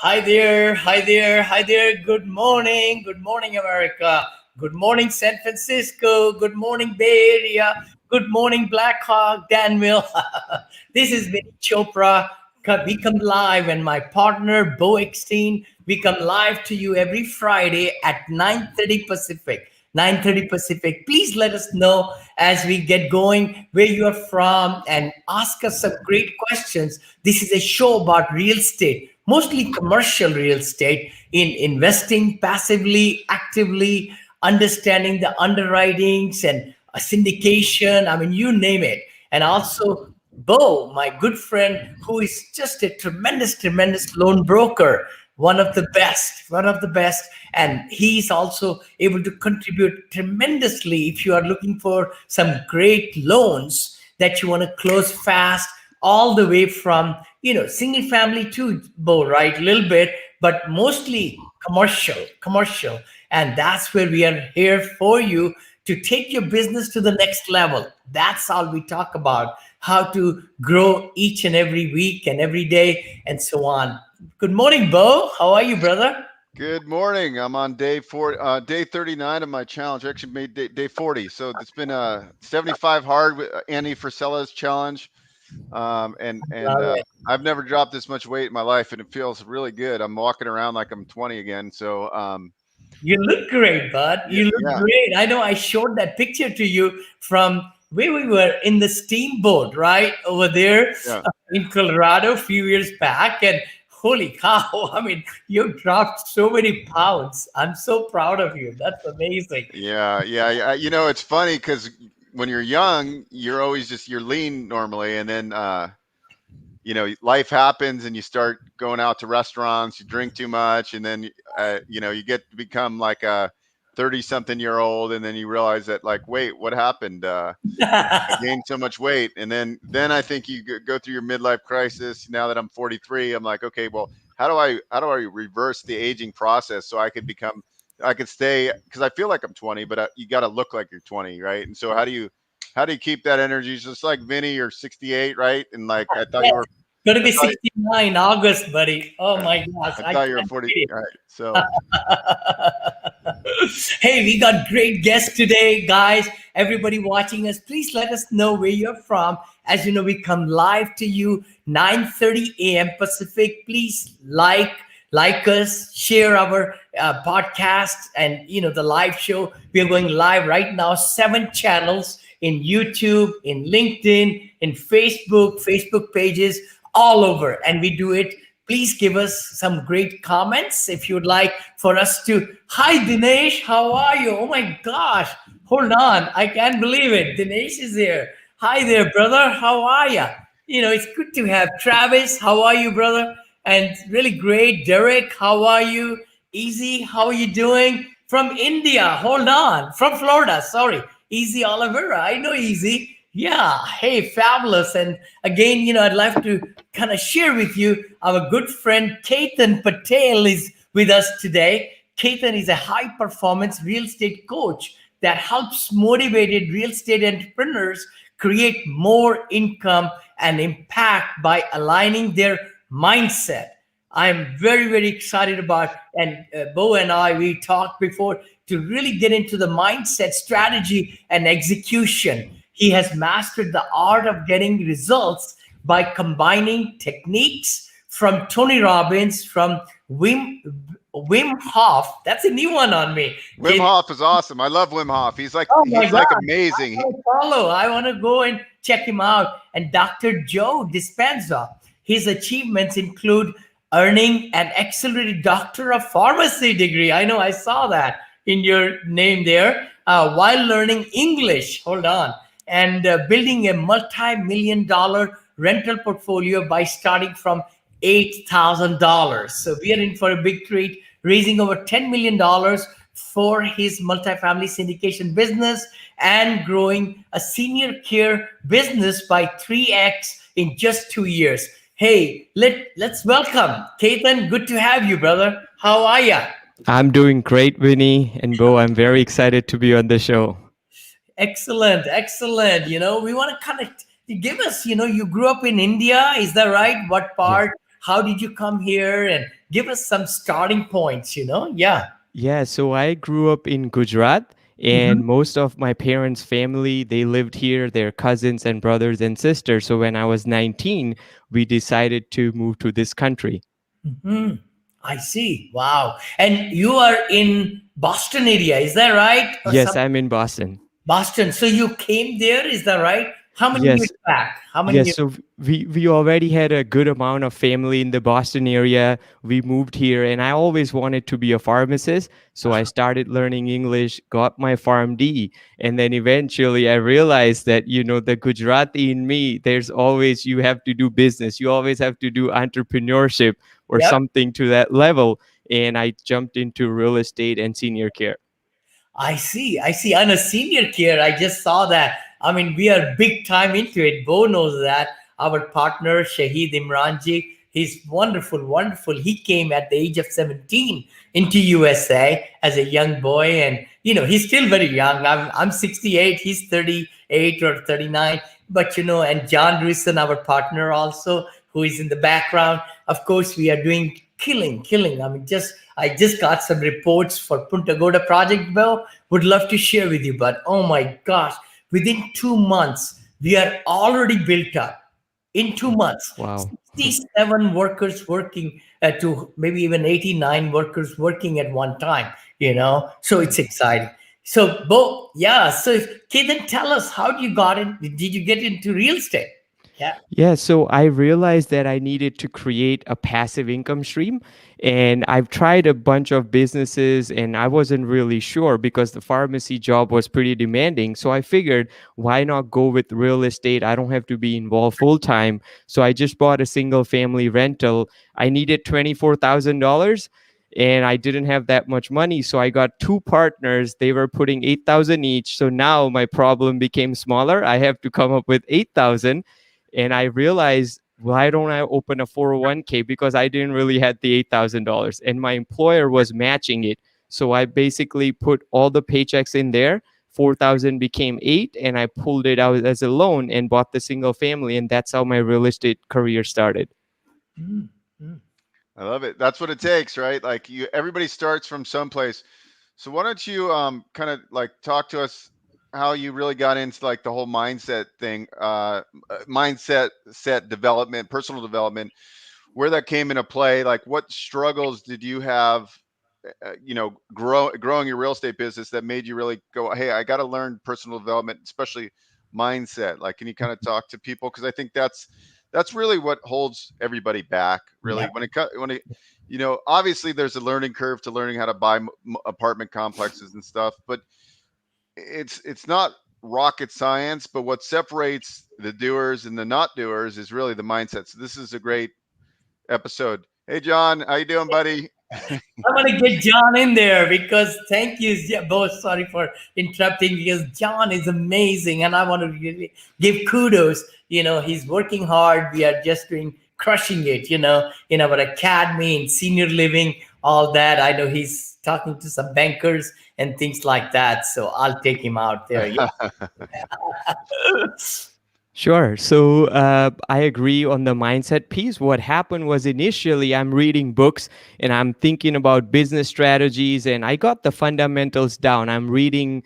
Hi there, hi there, hi there. Good morning, America. Good morning, San Francisco. Good morning, Bay Area. Good morning, Black Hawk, Danville. This is Vinney Chopra. We come live, and my partner, Beau, we come live to you every Friday at 9:30 Pacific. 9:30 Pacific. Please let us know as we get going where you are from and ask us some great questions. This is a show about real estate, mostly commercial real estate, in investing passively, actively, understanding the underwritings and syndication. I mean, you name it. And also, Beau, my good friend, who is just a tremendous loan broker, one of the best. And he's also able to contribute tremendously if you are looking for some great loans that you want to close fast, all the way from, single family to Beau, right? A little bit, but mostly commercial. And that's where we are here for you to take your business to the next level. That's all we talk about, how to grow each and every week and every day and so on. Good morning, Beau. How are you, brother? Good morning. I'm on day 39 of my challenge. I actually made day 40. So it's been 75 hard with Andy Frisella's challenge. And Love it. I've never dropped this much weight in my life, and it feels really good. I'm walking around like I'm 20 again. So You look great, bud. yeah, You look yeah, great. I know I showed that picture to you from where we were in the steamboat, right? Over there yeah. in Colorado a few years back. And holy cow, I mean, you dropped so many pounds. I'm so proud of you. That's amazing. Yeah. It's funny because when you're young, you're lean normally, and then life happens and you start going out to restaurants, you drink too much, and then you get to become like a 30 something year old, and then you realize that, like, wait, what happened? I gained so much weight. And then I think you go through your midlife crisis. Now that I'm 43, I'm like, okay, well, how do I reverse the aging process so I could stay, because I feel like I'm 20, but you got to look like you're 20, right? And so how do you keep that energy? Just like Vinny, you're 68, right? And like Going to I be thought 69 August, buddy. Oh my gosh, I I thought you were can't 40. wait. All right. So Hey, we got great guests today, guys. Everybody watching us, please let us know where you're from. As you know, we come live to you 9:30 a.m. Pacific. Please like us, share our podcast, and the live show. We are going live right now, 7 channels in YouTube, in LinkedIn, in Facebook pages, all over, and we do it. Please give us some great comments if you'd like for us to. Hi, Dinesh. How are you? Oh my gosh. Hold on. I can't believe it. Dinesh is here. Hi there, brother. How are you? It's good to have Travis. How are you, brother? And really great. Derek, how are you? Easy, how are you doing? From India. Hold on. From Florida. Sorry. Easy Oliveira. I know Easy. Yeah. Hey, fabulous. And again, I'd like to kind of share with you our good friend Ketan Patel is with us today. Ketan is a high performance real estate coach that helps motivated real estate entrepreneurs create more income and impact by aligning their mindset. I'm very excited about, and Beau and I, we talked before to really get into the mindset, strategy, and execution. He has mastered the art of getting results by combining techniques from Tony Robbins, from Wim Hof. That's a new one on me. Wim Hof is awesome. I love Wim Hof. Oh my He's God. like I amazing. want to follow. I want to go and check him out. And Dr. Joe Dispenza, his achievements include earning an accelerated Doctor of Pharmacy degree. I know I saw that in your name there, while learning English. Hold on. And building a multi-million dollar rental portfolio by starting from $8,000. So we are in for a big treat, raising over $10 million for his multifamily syndication business and growing a senior care business by 3x in just 2 years. Hey, let's welcome Ketan. Good to have you, brother. How are you? I'm doing great, Vinny and Beau. I'm very excited to be on the show. Excellent. We want to kind of give us, you grew up in India. Is that right? What Yes. part? how did you come here, and give us some starting points, Yeah. Yeah, so I grew up in Gujarat, Mm-hmm. and most of my parents' family, they lived here, their cousins and brothers and sisters. So when I was 19, we decided to move to this country. Hmm. I see. Wow. And you are in Boston area, is that right? Or Yes, some I'm in Boston. Boston. So you came there, is that right? How many years Yes, back? How many yes, years? so we already had a good amount of family in the Boston area. We moved here, and I always wanted to be a pharmacist. So I started learning English, got my PharmD, and then eventually I realized that, the Gujarati in me, there's always, you have to do business. You always have to do entrepreneurship or Yep. something to that level. And I jumped into real estate and senior care. I see. I see. On a senior care, I just saw that. I mean, we are big time into it. Beau knows that. Our partner, Shahid Imranji, he's wonderful, wonderful. He came at the age of 17 into USA as a young boy. And, he's still very young. I'm 68. He's 38 or 39. But, and John Rusin, our partner also, who is in the background. Of course, we are doing killing. I mean, I just got some reports for Punta Gorda project, Bill. Would love to share with you, but oh my gosh, within 2 months, we are already built up. In 2 months, Wow. 67 workers working to maybe even 89 workers working at one time, So it's exciting. So, Bo, yeah. So, Ketan, tell us, how you got in? Did you get into real estate? Yeah. Yeah, so I realized that I needed to create a passive income stream. And I've tried a bunch of businesses and I wasn't really sure because the pharmacy job was pretty demanding. So I figured, why not go with real estate? I don't have to be involved full time. So I just bought a single family rental. I needed $24,000 and I didn't have that much money. So I got two partners. They were putting 8,000 each. So now my problem became smaller. I have to come up with 8,000, and I realized, why don't I open a 401k, because I didn't really had the $8,000 and my employer was matching it. So I basically put all the paychecks in there. 4,000 became 8 and I pulled it out as a loan and bought the single family, and that's how my real estate career started. Mm, mm. I love it. That's what it takes, right? Like everybody starts from someplace. So why don't you kind of like talk to us how you really got into like the whole mindset thing, mindset set development, personal development, where that came into play. Like what struggles did you have, growing your real estate business that made you really go, hey, I got to learn personal development, especially mindset. Like, can you kind of talk to people? Because I think that's really what holds everybody back. Really, Yeah. obviously there's a learning curve to learning how to buy apartment complexes and stuff, but it's not rocket science. But what separates the doers and the not doers is really the mindset. So this is a great episode. Hey, John, how you doing, buddy? I want to get John in there because thank you, both. Sorry for interrupting because John is amazing and I want to really give kudos. He's working hard. We are just doing crushing it, in our academy, in senior living, all that. I know he's talking to some bankers and things like that. So I'll take him out there. Yeah. Sure. So I agree on the mindset piece. What happened was, initially I'm reading books and I'm thinking about business strategies, and I got the fundamentals down. I'm reading,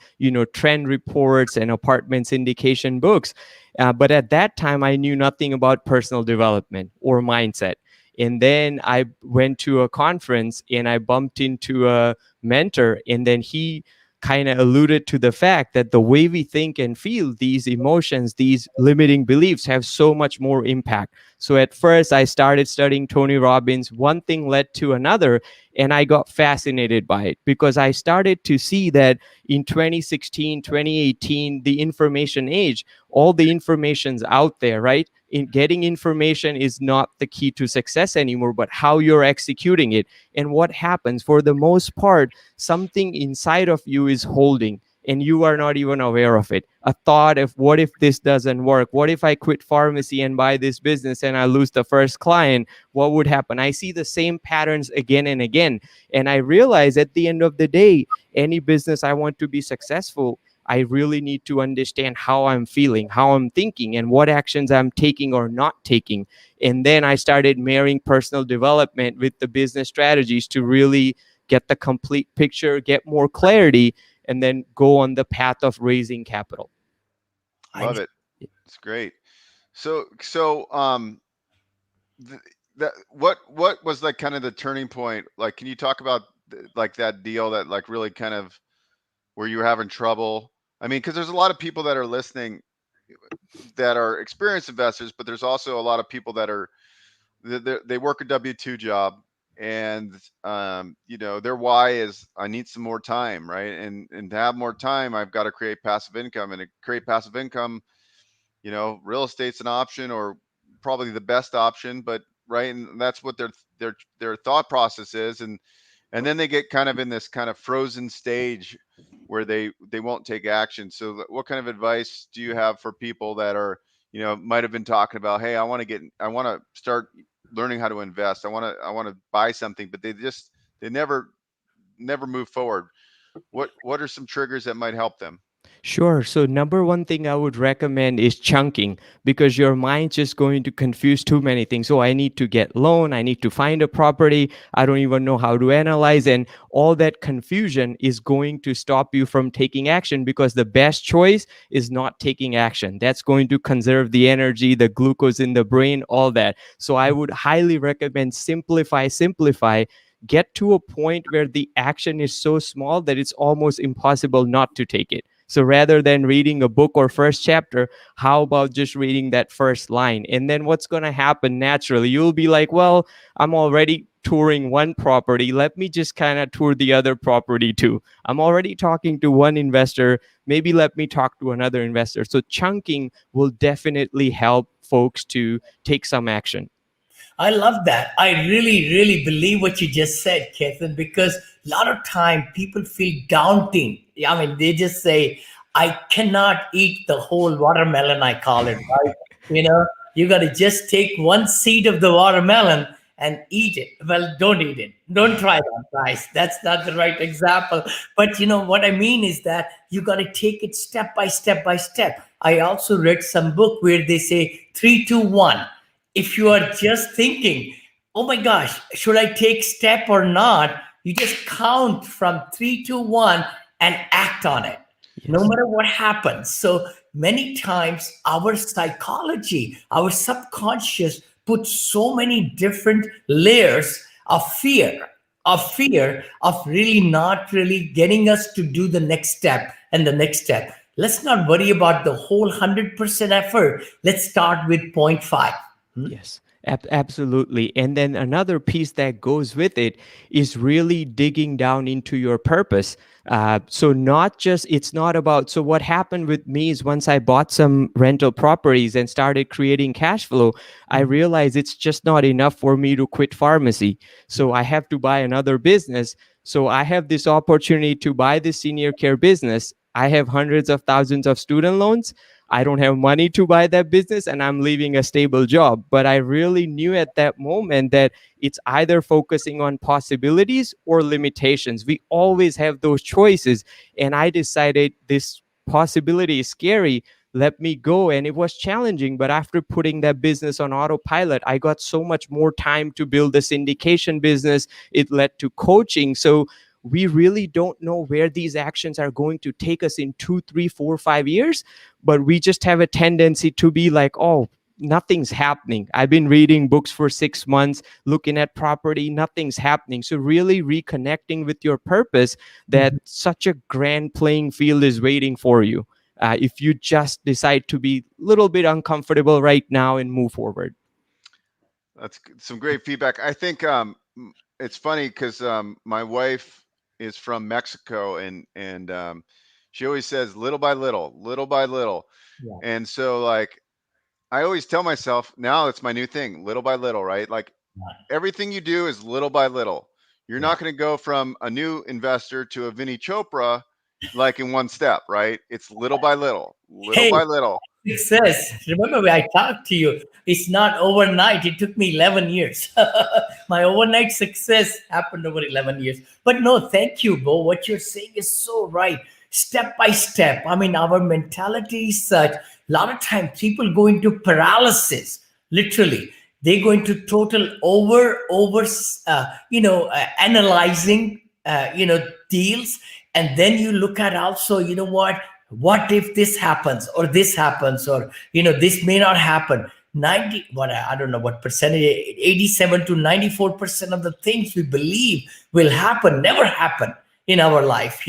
trend reports and apartment syndication books. But at that time, I knew nothing about personal development or mindset. And then I went to a conference and I bumped into a mentor, and then he kind of alluded to the fact that the way we think and feel, these emotions, these limiting beliefs have so much more impact. So at first I started studying Tony Robbins. One thing led to another, and I got fascinated by it because I started to see that in 2016, 2018, the information age, all the information's out there, right? In getting information is not the key to success anymore, but how you're executing it. And what happens, for the most part, something inside of you is holding and you are not even aware of it. A thought of, what if this doesn't work? What if I quit pharmacy and buy this business and I lose the first client? What would happen? I see the same patterns again and again. And I realize at the end of the day, any business I want to be successful, I really need to understand how I'm feeling, how I'm thinking, and what actions I'm taking or not taking. And then I started marrying personal development with the business strategies to really get the complete picture, get more clarity, and then go on the path of raising capital. Love I it. It's great. So th- that what was like kind of the turning point? Like, can you talk about like that deal that like really kind of where you were having trouble? I mean, because there's a lot of people that are listening that are experienced investors, but there's also a lot of people that are they work a W-2 job, and their why is I need some more time, right? And to have more time, I've got to create passive income, and to create passive income, real estate's an option, or probably the best option, but right, and that's what their thought process is, and then they get kind of in this kind of frozen stage where they won't take action. So what kind of advice do you have for people that are, might have been talking about, hey, I want to start learning how to invest, I want to buy something, but they never move forward? What are some triggers that might help them? Sure. So, number one thing I would recommend is chunking, because your mind's just going to confuse too many things. So, I need to get loan, I need to find a property, I don't even know how to analyze. And all that confusion is going to stop you from taking action, because the best choice is not taking action. That's going to conserve the energy, the glucose in the brain, all that. So, I would highly recommend simplify. Get to a point where the action is so small that it's almost impossible not to take it. So rather than reading a book or first chapter, how about just reading that first line? And then what's going to happen naturally? You'll be like, well, I'm already touring one property. Let me just kind of tour the other property too. I'm already talking to one investor. Maybe let me talk to another investor. So chunking will definitely help folks to take some action. I love that. I really, really believe what you just said, Ketan, because a lot of time people feel daunting. I mean, they just say, I cannot eat the whole watermelon, I call it, right? You got to just take one seed of the watermelon and eat it. Well, don't eat it. Don't try that, guys. That's not the right example. But what I mean is that you got to take it step by step by step. I also read some book where they say 3, 2, 1. If you are just thinking, oh my gosh, should I take step or not? You just count from 3, 2, 1 and act on it, no Yes. matter what happens. So many times our psychology, our subconscious puts so many different layers of really not really getting us to do the next step and the next step. Let's not worry about the whole 100% effort. Let's start with point 0.5. Yes, absolutely. And then another piece that goes with it is really digging down into your purpose. So not just, it's not about, so what happened with me is once I bought some rental properties and started creating cash flow, I realized it's just not enough for me to quit pharmacy. So I have to buy another business. So I have this opportunity to buy this senior care business. I have hundreds of thousands of student loans. I don't have money to buy that business, and I'm leaving a stable job. But I really knew at that moment that it's either focusing on possibilities or limitations. We always have those choices. And I decided this possibility is scary. Let me go. And it was challenging. But after putting that business on autopilot, I got so much more time to build the syndication business. It led to coaching. So we really don't know where these actions are going to take us in 2, 3, 4, 5 years, but we just have a tendency to be like, oh, nothing's happening. I've been reading books for 6 months, looking at property, nothing's happening. So really reconnecting with your purpose, that such a grand playing field is waiting for you. If you just decide to be a little bit uncomfortable right now and move forward. That's some great feedback. I think it's funny because my wife is from Mexico, and she always says little by little, little by little. Yeah. And so like I always tell myself now, it's my new thing, little by little, right? Like everything you do is little by little. You're Yeah. not going to go from a new investor to a Vinney Chopra like in one step, right? It's little by little, little Hey, by little. success. Remember when I talked to you? It's not overnight. It took me 11 years. My overnight success happened over 11 years. But no, thank you, Beau. What you're saying is so right. step by step. I mean, our mentality is such. A lot of times, people go into paralysis. Literally, they go into total over, analyzing, deals, and then you look at also, what if this happens or this happens, or this may not happen. 90, what, I don't know what percentage, 87 to 94% of the things we believe will happen never happen in our life,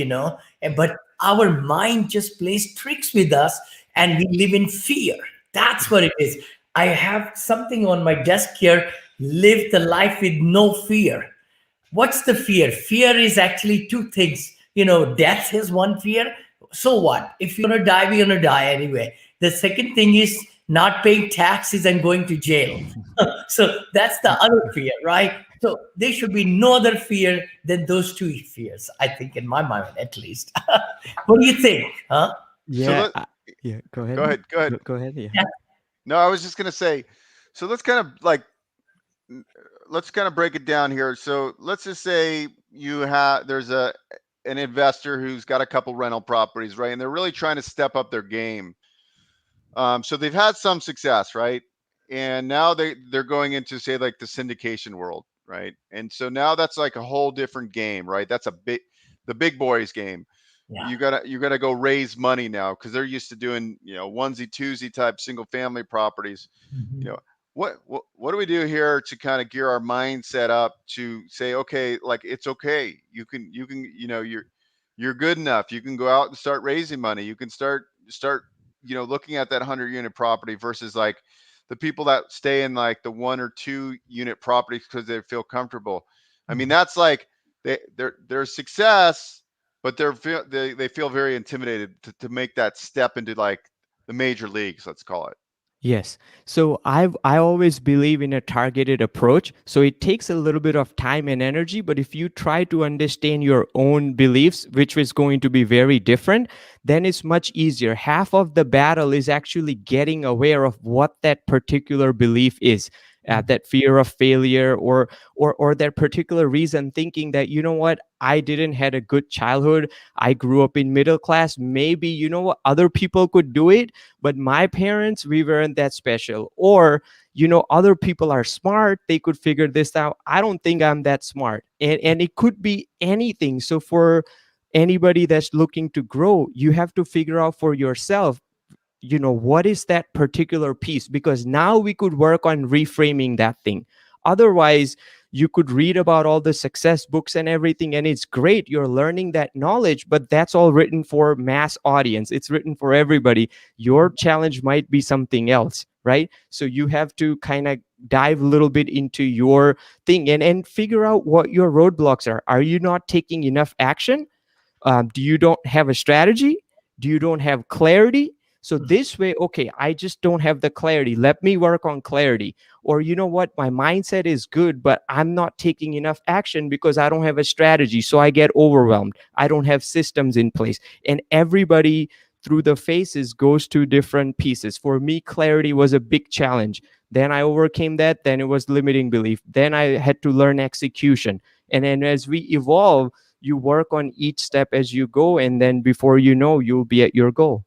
but our mind just plays tricks with us, and we live in fear. That's what it is. I have something on my desk here: live the life with no fear. What's the fear? Fear is actually two things. Death is one fear. So what? If you're gonna die, we're gonna die anyway. The second thing is not paying taxes and going to jail. So that's the other fear, right? So there should be no other fear than those two fears, I think, in my mind at least. What do you think? Huh? Yeah. So Yeah. Go ahead. go ahead. Go ahead. Go ahead. Yeah. Yeah. No, I was just gonna say. So let's kind of break it down here. So let's just say there's an investor who's got a couple rental properties, right? And they're really trying to step up their game. So they've had some success, right? And now they're going into, say, like the syndication world, right? And so now that's like a whole different game, right? That's the big boys game. Yeah. You gotta go raise money now, because they're used to doing, onesie twosie type single family properties. Mhm. What do we do here to kind of gear our mindset up to say, okay, like, it's okay, you're good enough, you can go out and start raising money, you can start looking at that 100-unit property versus like the people that stay in like the 1 or 2 unit properties because they feel comfortable. I mean, that's like their success, but they feel very intimidated to make that step into like the major leagues, let's call it. Yes. So I always believe in a targeted approach. So it takes a little bit of time and energy, but if you try to understand your own beliefs, which is going to be very different, then it's much easier. Half of the battle is actually getting aware of what that particular belief is. That fear of failure, or that particular reason, thinking that, what, I didn't had a good childhood, I grew up in middle class, maybe, what, other people could do it, but my parents, we weren't that special. Or, other people are smart, they could figure this out, I don't think I'm that smart. And it could be anything. So for anybody that's looking to grow, you have to figure out for yourself, what is that particular piece, because now we could work on reframing that thing. Otherwise, you could read about all the success books and everything, and it's great, you're learning that knowledge, but that's all written for mass audience, it's written for everybody. Your challenge might be something else, right? So you have to kind of dive a little bit into your thing, and figure out what your roadblocks are you not taking enough action? Do you don't have a strategy? Do you don't have clarity? So this way, okay, I just don't have the clarity, let me work on clarity. Or, what, my mindset is good, but I'm not taking enough action because I don't have a strategy, so I get overwhelmed, I don't have systems in place. And everybody through the phases goes to different pieces. For me, clarity was a big challenge. Then I overcame that. Then it was limiting belief. Then I had to learn execution. And then as we evolve, you work on each step as you go, and then before you know, you'll be at your goal.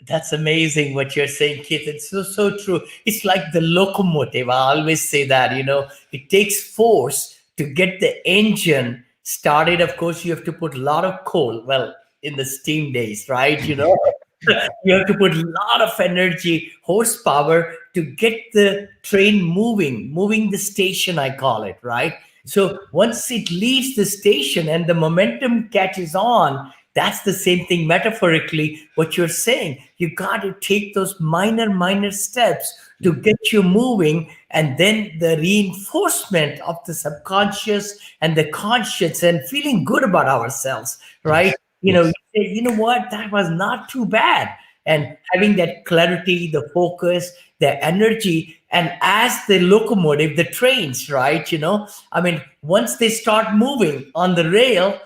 That's amazing what you're saying, Keith. It's so true. It's like the locomotive. I always say that, it takes force to get the engine started. Of course, you have to put a lot of coal. Well, in the steam days, right? You have to put a lot of energy, horsepower to get the train moving the station, I call it, right? So once it leaves the station and the momentum catches on, that's the same thing metaphorically, what you're saying. You got to take those minor steps to get you moving. And then the reinforcement of the subconscious and the conscious and feeling good about ourselves, right? You say, what, that was not too bad. And having that clarity, the focus, the energy, and as the locomotive, the trains, right? I mean, once they start moving on the rail,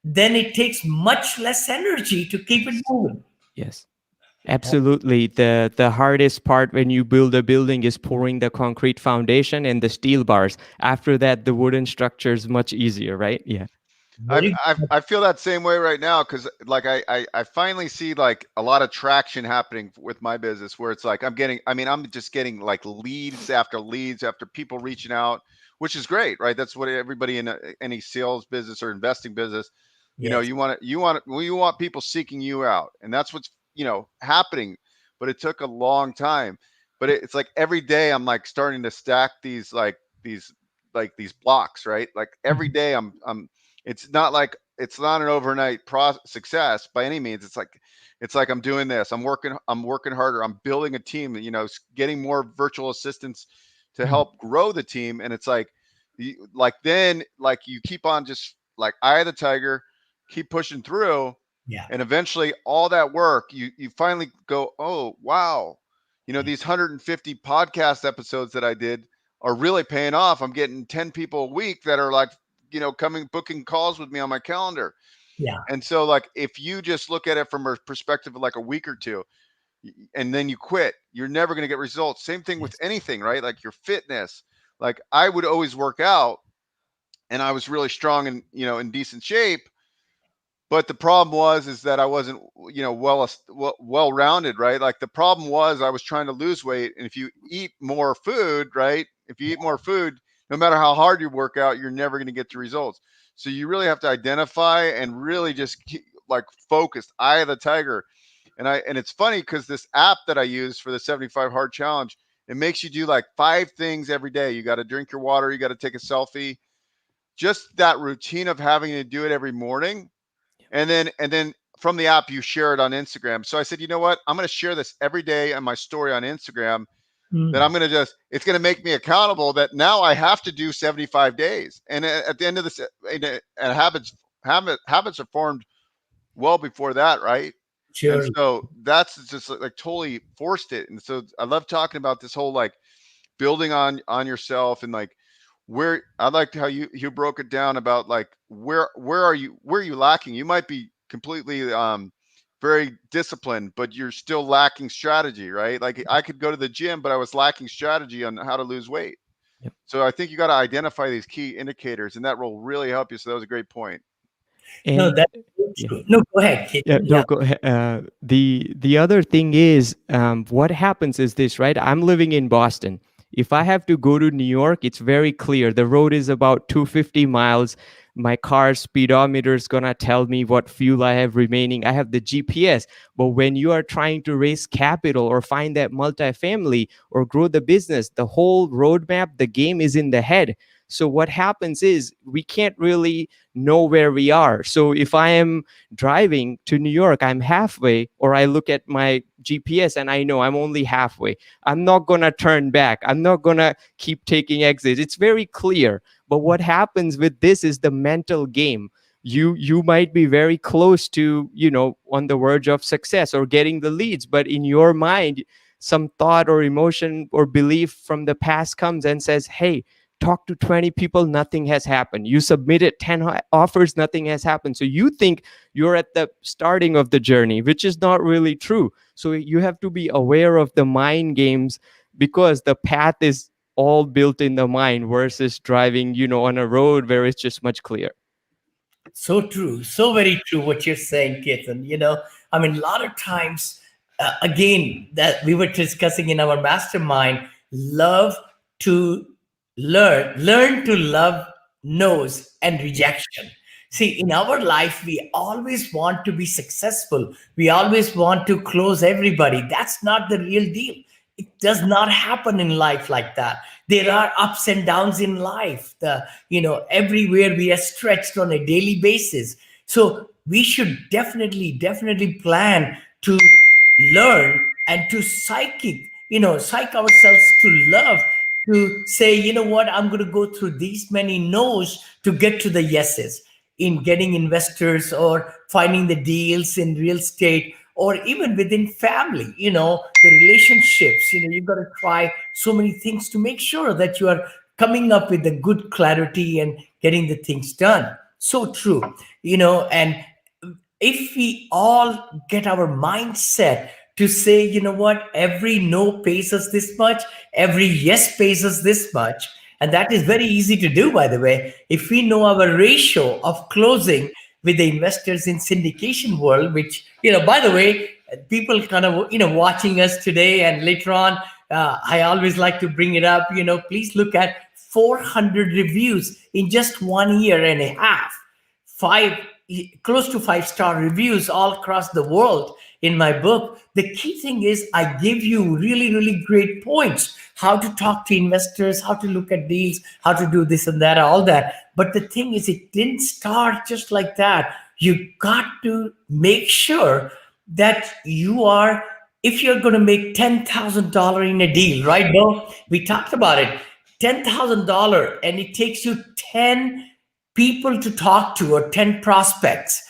then it takes much less energy to keep it moving. Yes. Absolutely. The hardest part when you build a building is pouring the concrete foundation and the steel bars. After that, the wooden structure is much easier, right? Yeah. Very I feel that same way right now because like I finally see like a lot of traction happening with my business where it's like I'm just getting like leads after people reaching out, which is great, right? That's what everybody in any sales business or investing business, yes. you want people seeking you out, and that's what's happening. But it took a long time. But it's like every day I'm like starting to stack these these blocks, right? Like every Mhm. day I'm it's not an overnight success by any means. It's like I'm doing this. I'm working harder. I'm building a team. Getting more virtual assistants to Mm. help grow the team. And it's like, then like you keep on just like eye of the tiger, keep pushing through, Yeah. and eventually all that work you finally go, oh wow, these 150 podcast episodes that I did are really paying off. I'm getting 10 people a week that are like, coming booking calls with me on my calendar. Yeah. And so like if you just look at it from a perspective of like a week or two and then you quit, you're never going to get results. Same thing with Yes. anything, right? Like your fitness. Like I would always work out and I was really strong and in decent shape, but the problem was is that I wasn't well rounded, right? Like the problem was I was trying to lose weight, and if you eat more food, right, if you eat more food, no matter how hard you work out, you're never going to get the results. So you really have to identify and really just keep like focused, eye of the tiger. And it's funny because this app that I use for the 75 hard challenge, it makes you do like 5 things every day. You got to drink your water, you got to take a selfie. Just that routine of having to do it every morning, and then from the app you share it on Instagram. So I said, you know what? I'm going to share this every day on my story on Instagram. That Mm. I'm going to it's going to make me accountable that now I have to do 75 days. And at the end of this, and habits are formed well before that, right? And Sure. so that's just like totally forced it. And so I love talking about this whole like building on yourself, and like where I liked how you broke it down about like where are you lacking. You might be completely very disciplined, but you're still lacking strategy, right? Like I could go to the gym, but I was lacking strategy on how to lose weight. Yep. So I think you got to identify these key indicators, and that will really help you. So that was a great point. No, And that's yeah. true. No, go ahead, Yeah, Ketan. no, Yeah. go ahead. The other thing is, what happens is this, right? I'm living in Boston. If I have to go to New York, it's very clear. The road is about 250 miles. My car's speedometer is gonna tell me what fuel I have remaining. I have the GPS. But when you are trying to raise capital or find that multifamily or grow the business, the whole roadmap, the game is in the head. So what happens is we can't really know where we are. So if I am driving to New York, I'm halfway, or I look at my GPS and I know I'm only halfway. I'm not going to turn back. I'm not going to keep taking exits. It's very clear. But what happens with this is the mental game. You might be very close to, on the verge of success or getting the leads, but in your mind, some thought or emotion or belief from the past comes and says, hey, talk to 20 people, nothing has happened. You submitted 10 offers, nothing has happened. So you think you're at the starting of the journey, which is not really true. So you have to be aware of the mind games, because the path is all built in the mind versus driving, on a road where it's just much clearer. So true. So very true what you're saying, Ketan. I mean, a lot of times, again, that we were discussing in our mastermind, love to learn to love no's and rejection. See, in our life, we always want to be successful. We always want to close everybody. That's not the real deal. It does not happen in life like that. There are ups and downs in life. Everywhere we are stretched on a daily basis. So we should definitely plan to learn and to psych ourselves to love, to say, what, I'm going to go through these many no's to get to the yeses in getting investors or finding the deals in real estate, or even within family, the relationships. You've got to try so many things to make sure that you are coming up with a good clarity and getting the things done. So true. And if we all get our mindset to say, what, every no pays us this much, every yes pays us this much, And that is very easy to do, by the way. If we know our ratio of closing with the investors in syndication world, which, by the way, people kind of, watching us today and later on, I always like to bring it up, please look at 400 reviews in just 1 year and a half, five, close to 5-star reviews all across the world in my book. The key thing is I give you really, really great points, how to talk to investors, how to look at deals, how to do this and that, all that. But the thing is, it didn't start just like that. You got to make sure that you are, if you're going to make $10,000 in a deal, right, Beau? We talked about it, $10,000, and it takes you 10 people to talk to or 10 prospects,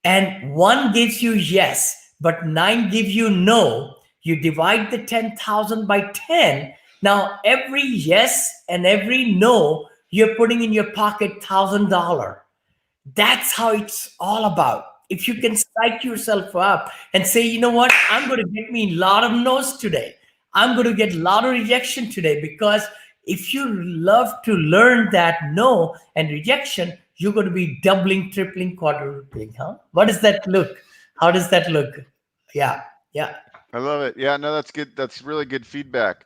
and one gives you yes, but 9 give you no. You divide the 10,000 by 10. Now, every yes and every no, you're putting in your pocket $1,000. That's how it's all about. If you can psych yourself up and say, you know what, I'm going to get me a lot of no's today. I'm going to get a lot of rejection today, because if you love to learn that no and rejection, you're going to be doubling, tripling, quadrupling. Huh? What does that look? How does that look? Yeah. I love it. Yeah, no, that's good. That's really good feedback.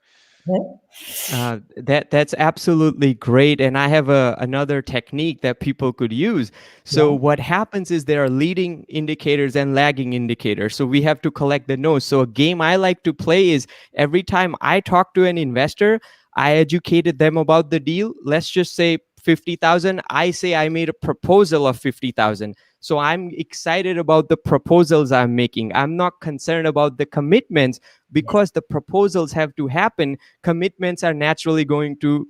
That's absolutely great, and I have another technique that people could use. So what happens is there are leading indicators and lagging indicators. So we have to collect the no's. So a game I like to play is every time I talk to an investor, I educated them about the deal. Let's just say 50,000. I say I made a proposal of 50,000. So I'm excited about the proposals I'm making. I'm not concerned about the commitments, because the proposals have to happen. Commitments are naturally going to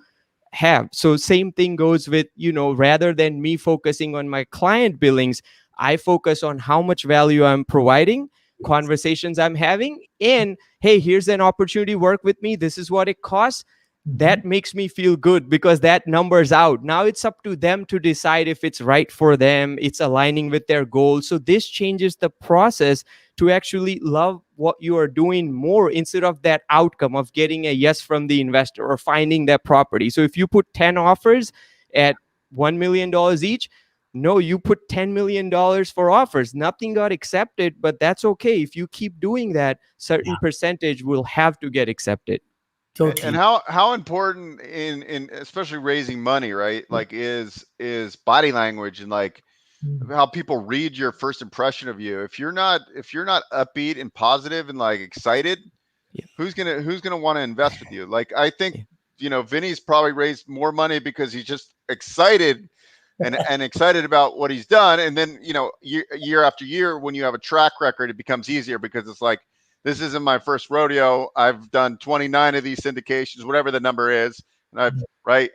have. So same thing goes with, rather than me focusing on my client billings, I focus on how much value I'm providing, conversations I'm having, and hey, here's an opportunity, work with me. This is what it costs. That makes me feel good, because that number's out. Now it's up to them to decide if it's right for them, it's aligning with their goals. So this changes the process to actually love what you are doing more, instead of that outcome of getting a yes from the investor or finding that property. So if you put 10 offers at $1 million each, no, you put $10 million for offers. Nothing got accepted, but that's okay. If you keep doing that, certain percentage will have to get accepted. Totally. And how important in especially raising money, right? Like is body language, and like how people read your first impression of you. If you're not upbeat and positive and like excited, who's gonna want to invest with you? Like, I think Vinney's probably raised more money because he's just excited and excited about what he's done. And then year after year, when you have a track record, it becomes easier, because it's like, this isn't my first rodeo. I've done 29 of these syndications, whatever the number is, and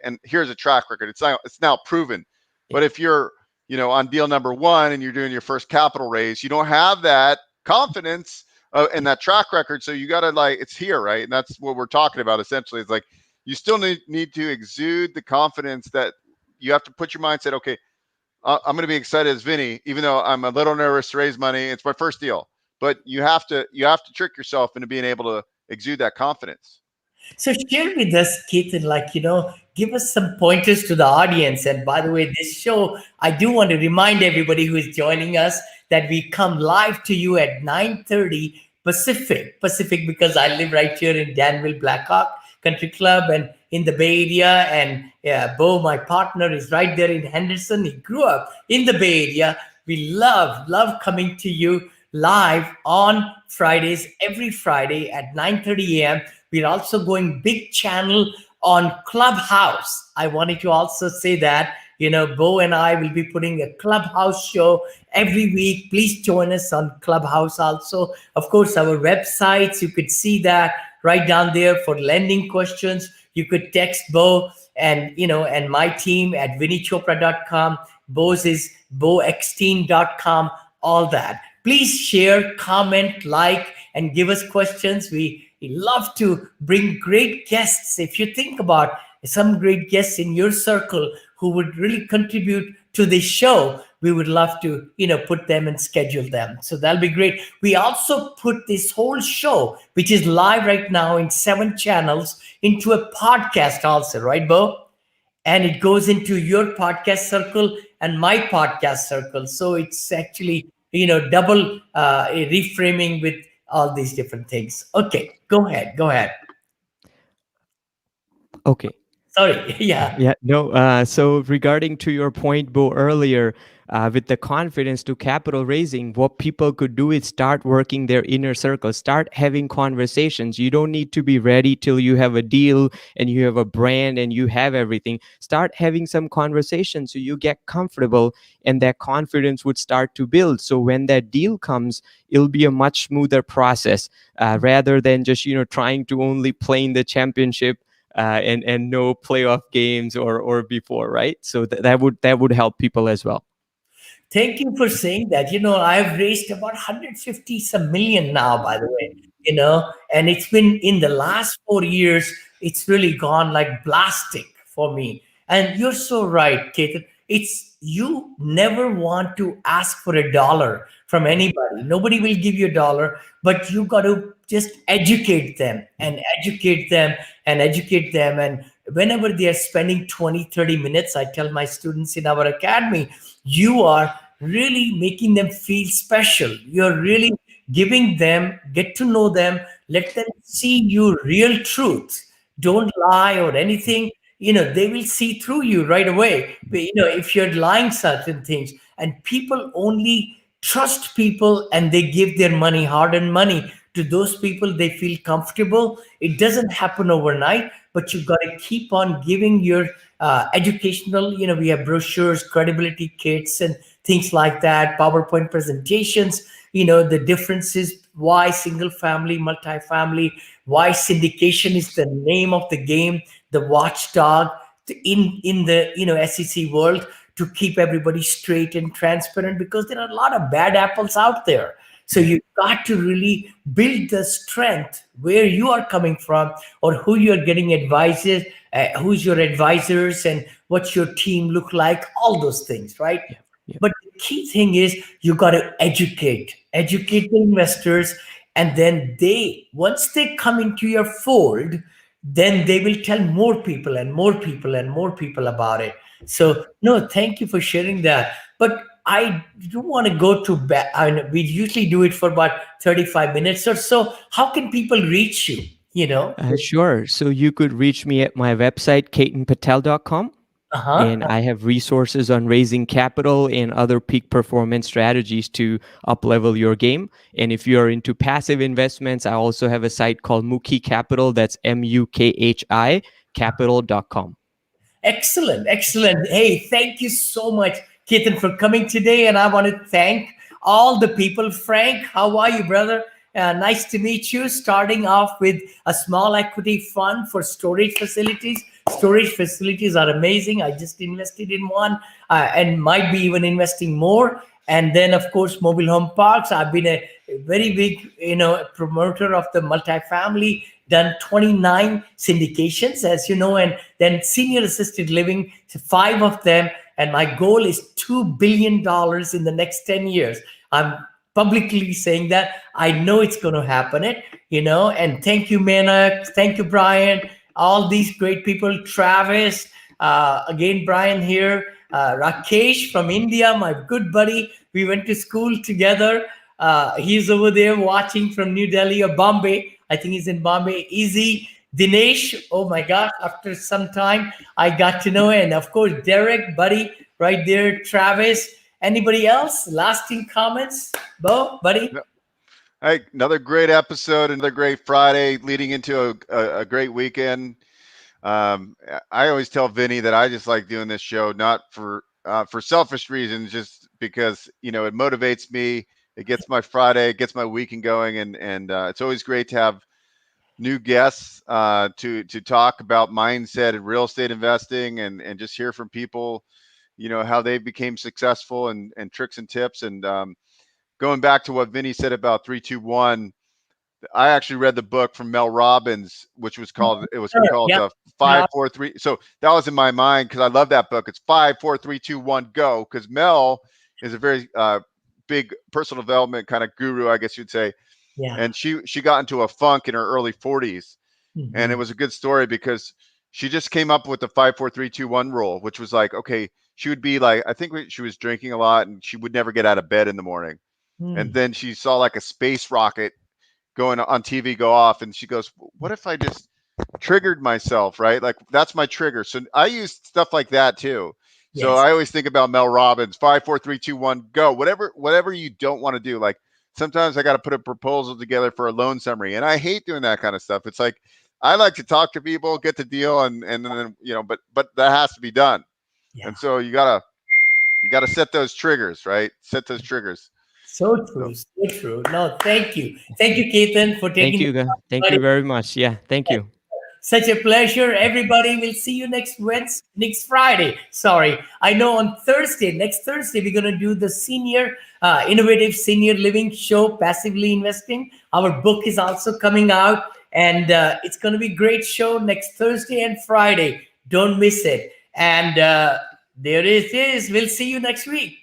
and here's a track record. It's now proven. But if you're, on deal number 1 and you're doing your first capital raise, you don't have that confidence and that track record. So you got to it's here, right? And that's what we're talking about essentially. It's like, you still need to exude the confidence that you have to put your mindset. Okay, I'm going to be excited as Vinney, even though I'm a little nervous to raise money. It's my first deal. But you have to trick yourself into being able to exude that confidence. So share with us, Ketan, give us some pointers to the audience. And by the way, this show, I do want to remind everybody who is joining us that we come live to you at 9:30 Pacific, because I live right here in Danville, Blackhawk Country Club, and in the Bay Area. And Beau, my partner, is right there in Henderson. He grew up in the Bay Area. We love coming to you live on Fridays, every Friday at 9:30 a.m. We're also going big channel on Clubhouse. I wanted to also say that, Beau and I will be putting a Clubhouse show every week. Please join us on Clubhouse also. Of course, our websites, you could see that right down there for lending questions. You could text Beau and my team at vinnychopra.com. Beau's is beauxteen.com, all that. Please share, comment, like, and give us questions. We love to bring great guests. If you think about some great guests in your circle who would really contribute to this show, we would love to, put them and schedule them. So that'll be great. We also put this whole show, which is live right now in 7 channels, into a podcast also, right, Beau? and it goes into your podcast circle and my podcast circle. So it's actually, double reframing with all these different things. Okay, go ahead. Go ahead. Okay. Sorry. Yeah. Yeah, no. So regarding to your point, Bo, earlier, with the confidence to capital raising, what people could do is start working their inner circle, start having conversations. You don't need to be ready till you have a deal and you have a brand and you have everything. Start having some conversations so you get comfortable, and that confidence would start to build. So when that deal comes, it'll be a much smoother process, rather than just trying to only play in the championship, and no playoff games or before, right? So that would help people as well. Thank you for saying that. I've raised about 150 some million now, by the way, and it's been in the last 4 years, it's really gone like blasting for me. And you're so right, Ketan. It's you never want to ask for a dollar from anybody. Nobody will give you a dollar, but you got to just educate them and educate them and educate them. And whenever they are spending 20, 30 minutes, I tell my students in our academy, you are really making them feel special. You're really giving them, get to know them, let them see you real truth. Don't lie or anything. They will see through you right away. But, if you're lying certain things, and people only trust people and they give their money, hard earned money, to those people they feel comfortable. It doesn't happen overnight, but you got to keep on giving your educational, we have brochures, credibility kits, and things like that, PowerPoint presentations, the differences, why single family, multifamily, why syndication is the name of the game, the watchdog in the SEC world, to keep everybody straight and transparent, because there are a lot of bad apples out there. So you got to really build the strength where you are coming from, or who you're getting advices, who's your advisors, and what's your team look like, all those things, right? Yeah, yeah. But the key thing is you got to educate the investors, and then once they come into your fold, then they will tell more people and more people and more people about it. So no, thank you for sharing that. But I do want to go to back. We usually do it for about 35 minutes or so. How can people reach you? Sure. So you could reach me at my website, ketanpatel.com. And Uh-huh. I have resources on raising capital and other peak performance strategies to up level your game. And if you're into passive investments, I also have a site called Mukhi Capital. That's Mukhi capital.com. Excellent, excellent. Hey, thank you so much, Ketan, for coming today. And I want to thank all the people. Frank, how are you, brother? Nice to meet you. Starting off with a small equity fund for storage facilities. Storage facilities are amazing. I just invested in one, and might be even investing more. And then, of course, mobile home parks. I've been a very big, promoter of the multifamily, done 29 syndications, as you know, and then senior assisted living, five of them. And my goal is $2 billion in the next 10 years. I'm publicly saying that. I know it's going to happen, and thank you, Manak. Thank you, Brian. All these great people, Travis, again, Brian here, Rakesh from India, my good buddy. We went to school together. He's over there watching from New Delhi or Bombay. I think he's in Bombay. Easy. Dinesh, oh my God, after some time, I got to know. And of course, Derek, buddy, right there. Travis. Anybody else? Lasting comments? Beau, buddy? No. Hey, another great episode, another great Friday leading into a great weekend. I always tell Vinney that I just like doing this show, not for selfish reasons, just because it motivates me. It gets my Friday, it gets my weekend going, and it's always great to have new guests to talk about mindset and real estate investing, and just hear from people, how they became successful, and tricks and tips. And going back to what Vinney said about 321. I actually read the book from Mel Robbins, which was called Sure. Yeah. 5, 4, 3. So that was in my mind because I love that book. It's 5, 4, 3, 2, 1, go. Because Mel is a very big personal development kind of guru, I guess you'd say. Yeah. And she got into a funk in her early 40s, and it Mhm. was a good story because she just came up with the 5 4 3 2 1 rule, which was like, okay, she would be like, I think she was drinking a lot and she would never get out of bed in the morning. And then she saw like a space rocket going on TV go off, and she goes, what if I just triggered myself, right? Like that's my trigger. So I use stuff like that too. So Yes. I always think about Mel Robbins, 5 4 3 2 1 go. Whatever you don't want to do. Like sometimes I got to put a proposal together for a loan summary, and I hate doing that kind of stuff. It's like I like to talk to people, get the deal, and then but that has to be done. Yeah. And so you gotta set those triggers, right? Set those triggers. So true. So true. No, thank you. Thank you, Ketan, for Thank taking you. Thank you very much. Yeah. Thank you. such a pleasure. Everybody, we'll see you next Friday. Sorry. I know on next Thursday, we're going to do the innovative senior living show, Passively Investing. Our book is also coming out, and it's going to be a great show next Thursday and Friday. Don't miss it. And there it is. We'll see you next week.